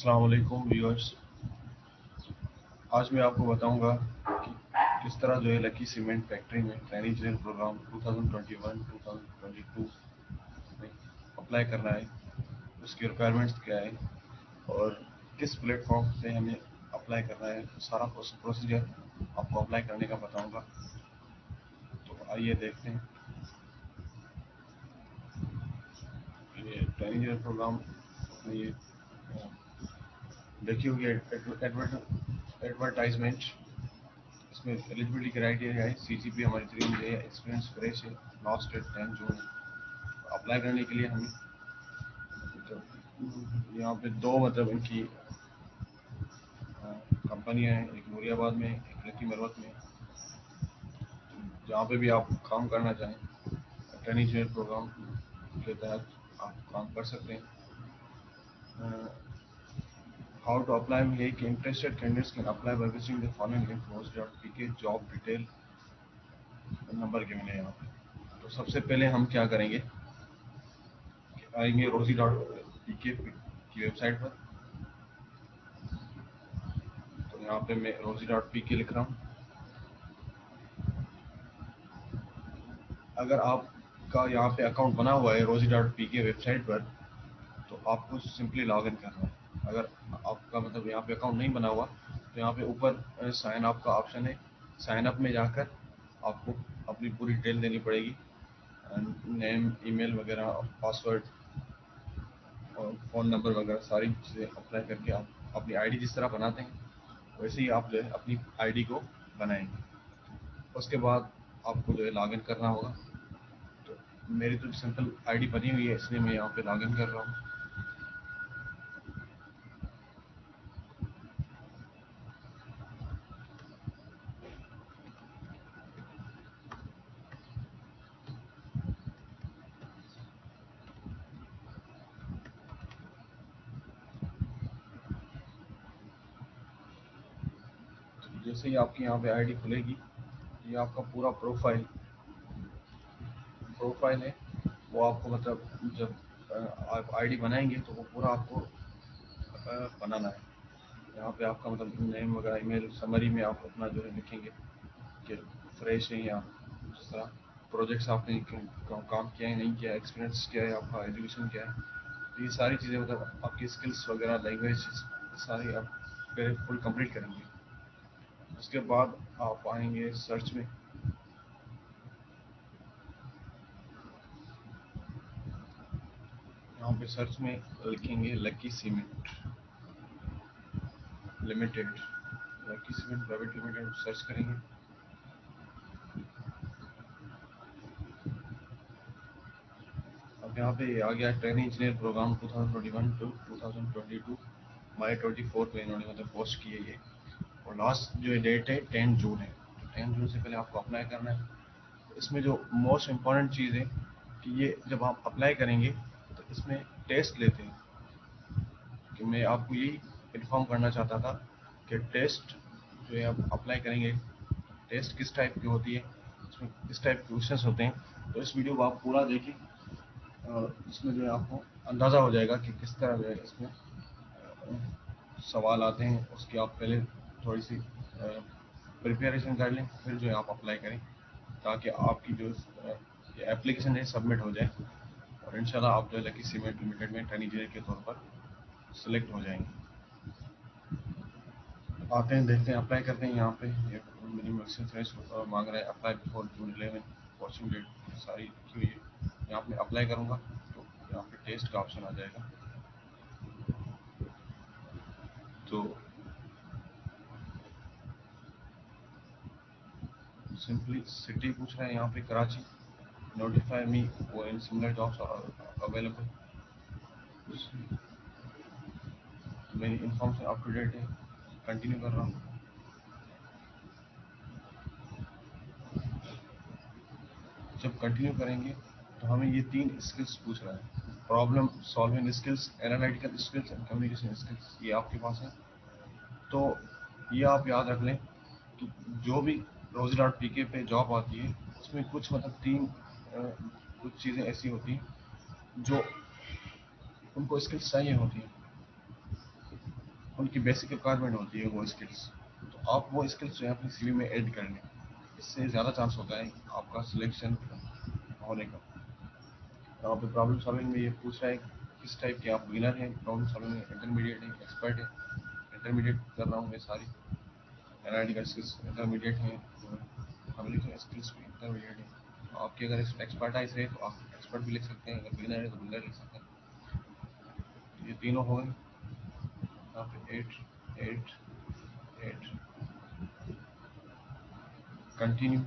अस्सलाम वालेकुम व्यूअर्स। आज मैं आपको बताऊंगा कि किस तरह जो है लकी सीमेंट फैक्ट्री में ट्रेनिंग इंजीनियर प्रोग्राम 2021-2022 में अप्लाई करना है, उसकी रिक्वायरमेंट्स क्या है और किस प्लेटफॉर्म से हमें अप्लाई करना है। सारा प्रोसीजर आपको अप्लाई करने का बताऊंगा। तो आइए देखते हैं। ये ट्रेनिंग इंजीनियर प्रोग्राम ये देखी होगी एडवर्टाइजमेंट। इसमें एलिजिबिलिटी क्राइटेरिया है, CGP हमारी 3 है, एक्सपीरियंस फ्रेश है, लास्ट डेट 10 जून है। अप्लाई करने के लिए हमें तो यहाँ पे दो इनकी कंपनियाँ हैं, एक नूरियाबाद में, एक लकी मरवत में। जहाँ पे भी आप काम करना चाहें ट्रेनिंग इंजीनियर प्रोग्राम के तहत आप काम कर सकते हैं। हाउ टू अप्लाई में यही कि interested candidates can apply by visiting the following link roz.pk job detail number given है यहाँ पे। तो सबसे पहले हम क्या करेंगे, आएंगे rozi.pk की वेबसाइट पर। तो यहाँ पे मैं rozi.pk लिख रहा हूँ। अगर आपका यहाँ पे अकाउंट बना हुआ है rozi.pk वेबसाइट पर, तो आपको सिंपली लॉग इन करना है। अगर आपका यहाँ पे अकाउंट नहीं बना हुआ, तो यहाँ पे ऊपर साइन अप का ऑप्शन है। साइन अप में जाकर आपको अपनी पूरी डिटेल देनी पड़ेगी, नेम, ईमेल वगैरह, पासवर्ड और फ़ोन नंबर वगैरह सारी चीज़ें अप्लाई करके आप अपनी आईडी जिस तरह बनाते हैं वैसे ही आप जो है अपनी आईडी को बनाएंगे। उसके बाद आपको जो है लॉगिन करना होगा। तो मेरी तो सिंपल आईडी बनी हुई है, इसलिए मैं यहाँ पे लॉगिन कर रहा हूँ। तो जैसे ही आपकी यहाँ पे आईडी खुलेगी, ये आपका पूरा प्रोफाइल है। वो आपको जब आप आईडी बनाएंगे तो वो पूरा आपको बनाना है। यहाँ पे आपका नेम वगैरह, ईमेल, समरी में आप अपना जो है लिखेंगे कि फ्रेश है, या जिस तरह प्रोजेक्ट्स आपने काम किया है नहीं किया, एक्सपीरियंस क्या है आपका, एजुकेशन क्या है। तो ये सारी चीज़ें आपकी स्किल्स वगैरह, लैंग्वेज सारी आप पहले फुल कंप्लीट करेंगे। उसके बाद आप आएंगे सर्च में। यहाँ पे सर्च में लिखेंगे lucky cement limited, lucky cement private limited search करेंगे। अब यहाँ पे आ गया ट्रेनिंग इंजीनियर प्रोग्राम 2021 टू 2022। मई 24 पे इन्होंने पोस्ट की है ये, और लास्ट जो डेट है 10 जून है। तो 10 जून से पहले आपको अप्लाई करना है। तो इसमें जो मोस्ट इम्पॉर्टेंट चीज़ है कि ये जब आप अप्लाई करेंगे तो इसमें टेस्ट लेते हैं। कि मैं आपको यही इन्फॉर्म करना चाहता था कि टेस्ट जो है आप अप्लाई करेंगे, टेस्ट किस टाइप की होती है, इसमें किस टाइप के क्वेश्चंस होते हैं। तो इस वीडियो को आप पूरा देखिए, और इसमें जो है आपको अंदाज़ा हो जाएगा कि किस तरह जो है इसमें सवाल आते हैं। उसकी आप पहले थोड़ी सी प्रिपरेशन कर लें, फिर जो है आप अप्लाई करें, ताकि आपकी जो एप्लीकेशन है सबमिट हो जाए, और इंशाल्लाह आप जो है लकी सीमेंट लिमिटेड में ट्रेनिंग इंजीनियर के तौर पर सिलेक्ट हो जाएंगे। आते हैं, देखते हैं, अप्लाई करते हैं। यहाँ पे ये मिनिमम एक्सपीरियंस मांग रहा है, apply before June 11, watching date सारी लिखी हुई है। यहाँ पे अप्लाई करूँगा तो यहाँ पे टेस्ट का ऑप्शन आ जाएगा। तो सिंपली सिटी पूछ रहा है यहाँ पे Karachi, notify me when similar jobs are available. मेरी इन्फॉर्मेशन अप टू डेट है, कंटिन्यू कर रहा हूँ। जब कंटिन्यू करेंगे तो हमें ये 3 स्किल्स पूछ रहा है, problem solving skills, analytical skills and communication skills, ये आपके पास है। तो ये आप याद रख लें कि जो भी rozi.pk पे जॉब आती है उसमें कुछ 3 कुछ चीज़ें ऐसी होती हैं जो उनको स्किल्स चाहिए होती हैं। उनकी बेसिक रिक्वायरमेंट होती है वो स्किल्स, तो आप वो स्किल्स जो है अपनी सीवी में ऐड कर लें, इससे ज़्यादा चांस होता है आपका सिलेक्शन होने का। तो आप प्रॉब्लम सॉल्विंग में ये पूछ रहा है किस टाइप के आप बिगिनर हैं, प्रॉब्लम सॉल्विंग में इंटरमीडिएट हैं, एक्सपर्ट हैं। इंटरमीडिएट कर रहा हूँ मैं सारी एनालिटिकल स्किल्स इंटरमीडिएट हैं, कम्युनिकेशन स्किल्स भी इंटरमीडिएट हैं। तो आपकी अगर एक्सपर्टाइज है तो आप एक्सपर्ट भी लिख सकते हैं, अगर बिगिनर है तो बिगिनर लिख सकते हैं। ये तीनों हो गए यहाँ पे 8 8 8 continue.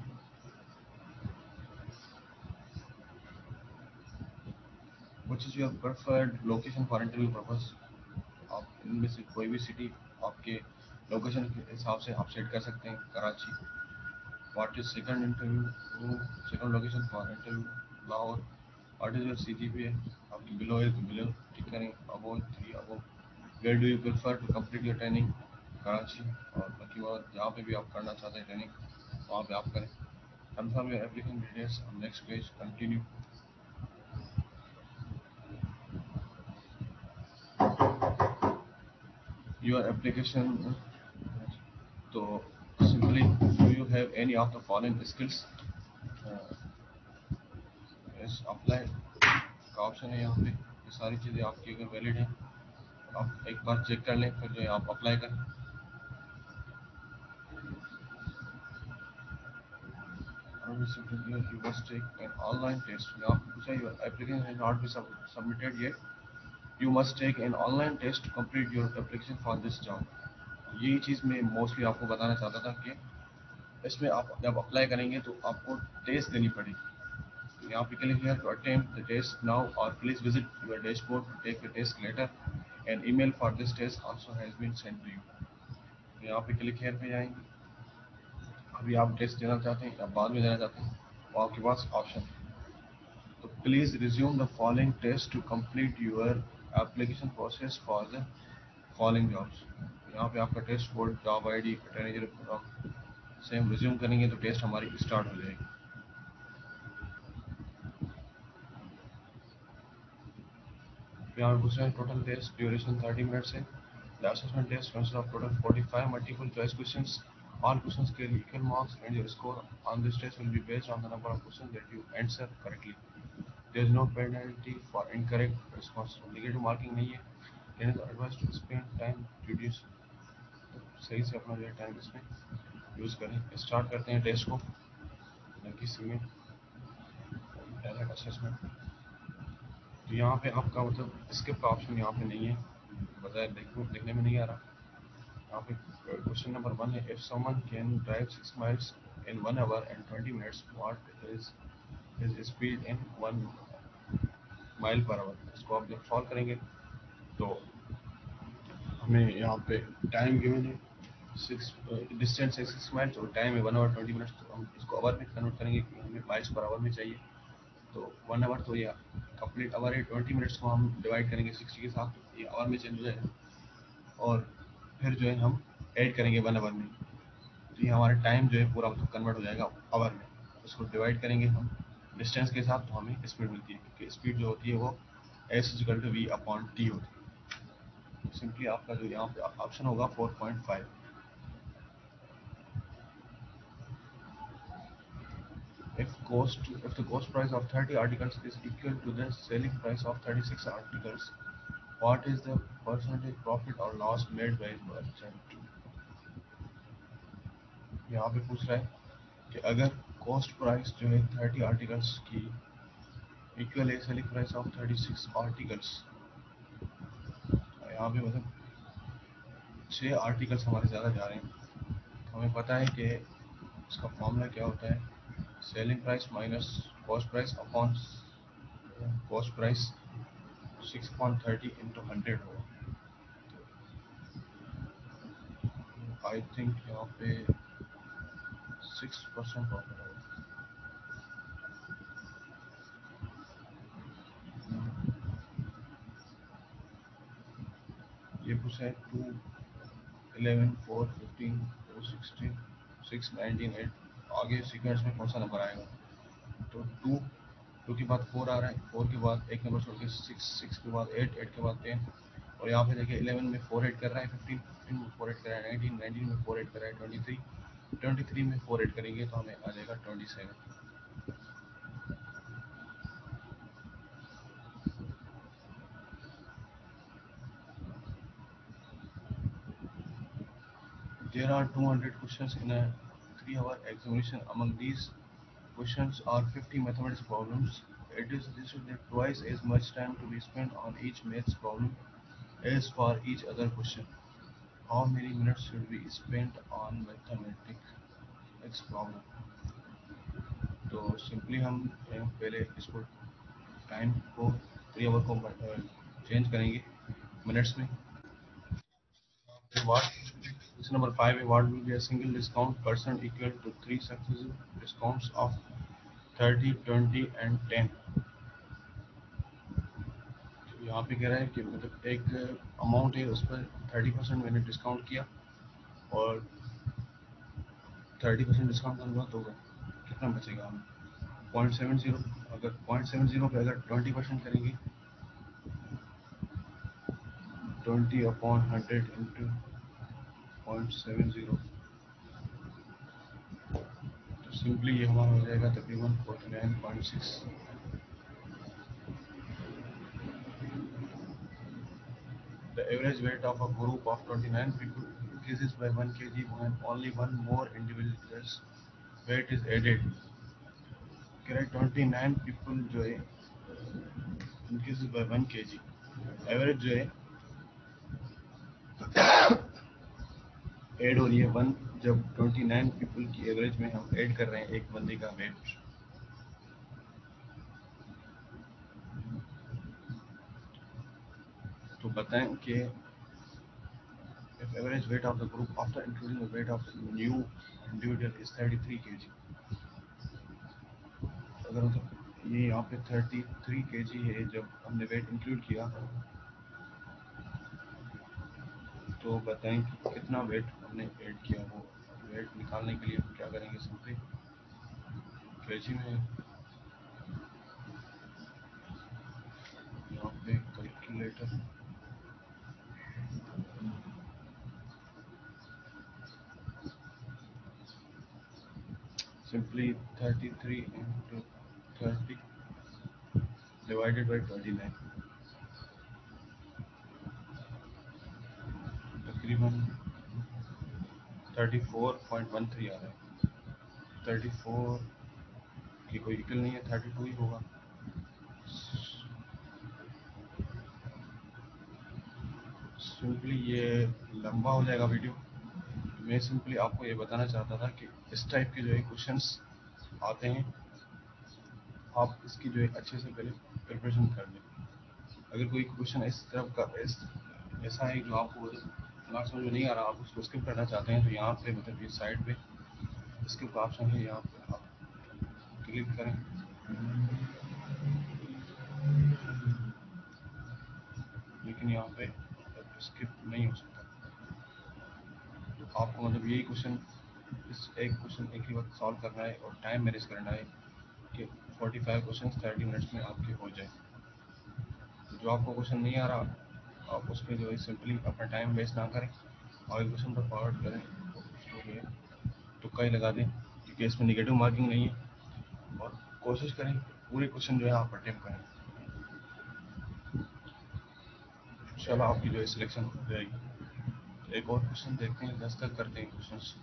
Which is your preferred location for interview purpose, आप इनमें से कोई भी सिटी आपके लोकेशन के हिसाब से आप सेट कर सकते हैं। Karachi. What is second interview, second location for interview Lahore. What is your CGPA, आपकी बिलो है तो बिलो टिक करें, above 3 above. Where do you prefer to complete your training, Karachi. और बाकी बात जहाँ पे भी आप करना चाहते हैं ट्रेनिंग वहाँ पे आप करें। Confirm your application details on next page, continue. Your application, तो simply do you have any of the following skills, yes apply का ऑप्शन है यहाँ पे। ये सारी चीज़ें आपकी अगर वैलिड हैं आप एक बार चेक कर लें, फिर जो है आप अप्लाई करें। You must take an online test, यहाँ पे पूछा your application has not been submitted yet, you must take an online test to complete your application for this job। यही चीज़ मैं मोस्टली आपको बताना चाहता था कि इसमें आप जब अप्लाई करेंगे तो आपको टेस्ट देनी पड़ेगी। तो यहाँ पे click here to attempt the test now or please visit your dashboard to take the test later, an email for this test also has been sent to you। तो यहाँ पे क्लिक here पे जाएंगे, अभी आप टेस्ट देना चाहते हैं या बाद में देना चाहते हैं वो आपके पास ऑप्शन है। तो please resume the following test to complete your application process for the following jobs. यहाँ पे आपका test code, job ID, manager program same resume करेंगे तो टेस्ट हमारी स्टार्ट हो जाएगी। यहाँ पे पूछ रहे हैं टोटल टेस्ट ड्यूरेशन 30 मिनट्स है। The assessment test consists of total 45 multiple choice questions. All questions carry equal marks and your score on this test will be based on the number of questions that you answer correctly. There is no penalty for incorrect response। Negative marking नहीं है। Can you advise to spend time reduce, तो सही से अपना जो time इसमें use करें। Start करते हैं टेस्ट को, किसी में डायरेक्ट असेसमेंट। तो यहाँ पे आपका मतलब स्किप का ऑप्शन यहाँ पे नहीं है, बजाय देखने में नहीं आ रहा। यहाँ पे क्वेश्चन नंबर 1 है, if someone can drive 6 miles in 1 hour and 20 minutes, what is his speed in 1 mile per hour। इसको आप जब सॉल्व करेंगे तो हमें यहाँ पे टाइम गिवन है 6, डिस्टेंस है 6 miles और टाइम है 1 hour 20 minutes। तो हम इसको आवर में कन्वर्ट करेंगे क्योंकि हमें माइल्स पर आवर में चाहिए। तो 1 आवर तो ये कंप्लीट आवर है, 20 मिनट्स को हम डिवाइड करेंगे 60 के साथ, ये आवर में चेंज हो जाएगा। और फिर जो है हम ऐड करेंगे 1 आवर में, तो ये हमारा टाइम जो है पूरा मतलब कन्वर्ट हो जाएगा आवर में। उसको डिवाइड करेंगे हम डिस्टेंस के साथ तो हमें स्पीड मिलती है, क्योंकि स्पीड जो होती है वो S=V/T होती है। तो सिंपली आपका जो यहाँ पे ऑप्शन होगा 4.5। If the cost price of 30 articles is equal to the selling price of 36 articles, what is the percentage profit or loss made by merchant। यहाँ पे पूछ रहा है कि अगर कॉस्ट प्राइस जो है 30 आर्टिकल्स की इक्वल है सेलिंग प्राइस ऑफ 36 आर्टिकल्स, यहाँ पे मतलब 6 आर्टिकल्स हमारे ज़्यादा जा रहे हैं। हमें पता है कि इसका फॉर्मूला क्या होता है, selling price minus cost price upon cost price 6/30 into 100 होगा। आई थिंक यहाँ पे 6% प्रॉफिट होगा। ये पूछा है 2, 11, 4, 15, 2, 16, 6, 19, 8, आगे सीक्वेंस में कौन सा नंबर आएगा। तो 2 के बाद 4 आ रहा है, 4 के बाद एक नंबर छोड़ के 6, 6 के बाद 8, 8 के बाद 10 और यहाँ पे देखिए 11 में 4 ऐड कर रहा है, 15 में 4 ऐड कर रहा है, 19 में 4 ऐड कर रहा है, 23 में 4 ऐड करेंगे तो हमें आ जाएगा 27। There are 200 questions in a 3-hour examination. Among these questions are 50 mathematics problems. It is suggested that twice as much time to be spent on each maths problem as for each other question. How many minutes should be spent on mathematics problem? तो simply हम पहले इसको time को 3 our को change करेंगे minutes में. What? Question number 5. What will be a single discount percent equal to 3 successive discounts of 30, 20 and 10? तो यहाँ पे कह रहा है कि मतलब एक अमाउंट है, उस पर 30% मैंने डिस्काउंट किया और 30% डिस्काउंट का अनुपात होगा, कितना बचेगा हमें? 0.70. अगर 0.70 पे अगर 20% करेंगे, 20/100 इंटू 0.70, तो सिंपली ये हमारा हो जाएगा तकरीबन 49.6. The average weight of a group of 29 people increases by 1 kg when only one more individual's weight is added. Correct. 29 people जो है increases by 1 kg. Average जो है ऐड हो रही है 1, जब 29 people की एवरेज में हम ऐड कर रहे हैं एक बंदे का वेट. तो बताएं कि if average weight of the group after including the weight of the new individual is 33 kg. अगर मतलब ये यहाँ पे 33 kg है, जब हमने वेट इंक्लूड किया तो बताएं कि कितना वेट हमने ऐड किया. वो वेट निकालने के लिए हम क्या करेंगे, सिंपली केजी में यहाँ पे calculator simply 33 into 30 divided by 29, तकरीबन 34.13 आ रहा है. 34 की कोई इक्वल नहीं है, 32 ही होगा. सिंपली ये लंबा हो जाएगा वीडियो. मैं सिंपली आपको ये बताना चाहता था कि इस टाइप के जो है क्वेश्चंस आते हैं, आप इसकी जो है अच्छे से पहले प्रिपरेशन कर लें. अगर कोई क्वेश्चन इस तरफ का ऐसा है जो आपको दिमाग समझ में नहीं आ रहा, आप उसको स्किप करना चाहते हैं, तो यहाँ पे मतलब ये साइड पे स्किप का ऑप्शन है, यहाँ पे आप क्लिक करें. लेकिन यहाँ पे स्किप नहीं हो सकता. तो आपको मतलब यही क्वेश्चन, इस एक क्वेश्चन एक ही वक्त सॉल्व करना है और टाइम मैनेज करना है कि 45 क्वेश्चन 30 मिनट्स में आपके हो जाए. तो जो आपको क्वेश्चन नहीं आ रहा, आप उस पर जो है सिंपली अपना टाइम वेस्ट ना करें और क्वेश्चन पर फॉरवर्ड करें, तो उसको जो है तुक्का ही लगा दें, क्योंकि इसमें निगेटिव मार्किंग नहीं है. और कोशिश करें पूरे क्वेश्चन जो है आप अटेम्प्ट करें, इंशाल्लाह आपकी जो है सिलेक्शन हो जाएगी. एक और क्वेश्चन देखते हैं, 10 तक करते हैं questions.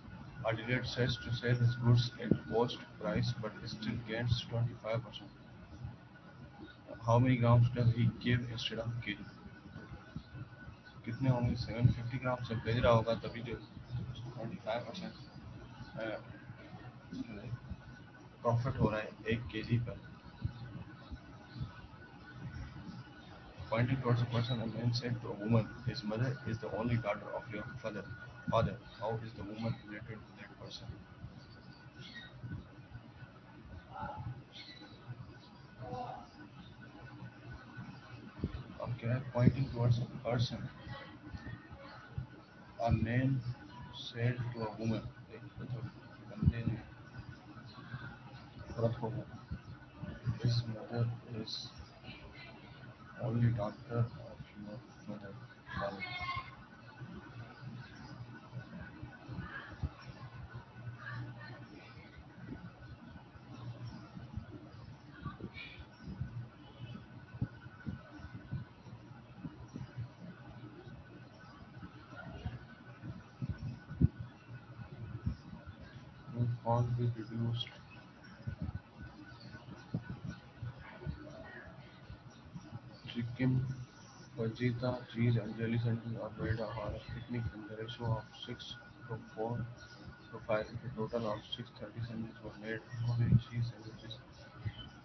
A dealer says to sell his goods at cost price but still gains 25%. How many grams does he give instead of kg? कितने होंगे? 750 ग्राम से भेज रहा होगा, तभी जो 25% प्रॉफिट हो रहा है 1 kg पर. Pointing towards a person, a man said to a woman, his mother is the only daughter of your father. How is the woman related to that person? अब क्या है? Pointing towards a person, a man said to a woman, एक मतलब बंदे ने औरत को, his mother is only daughter of your mother. can't be reduced. Chicken, fajita, cheese and jelly sandwiches are made on a picnic in the ratio of 6 to 4 to 5. A total of 630 sandwiches were made. How many cheese sandwiches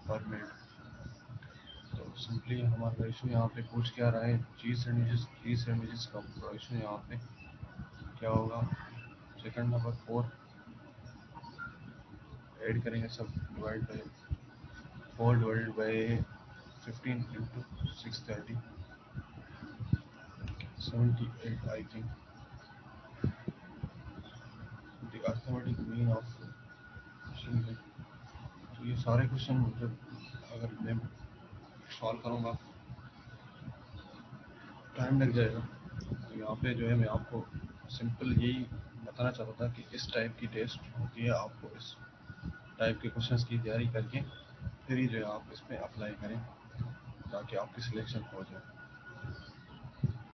were made? तो simply हमारा ratio यहाँ पे पूछ क्या रहा है, चीज़ sandwiches का ratio यहाँ पे क्या होगा, सेकंड नंबर 4 ऐड करेंगे सब, divide by 4 divided by 15 into 630, 78 I think the arithmetic mean of simple. तो ये सारे क्वेश्चन जब अगर मैं सॉल्व करूँगा टाइम लग जाएगा। तो यहाँ पे जो है मैं आपको सिंपल यही बताना चाहता था कि इस टाइप की टेस्ट होती है, आपको इस टाइप के क्वेश्चंस की तैयारी करके फिर ही जो है आप इसमें अप्लाई करें ताकि आपकी सिलेक्शन हो जाए।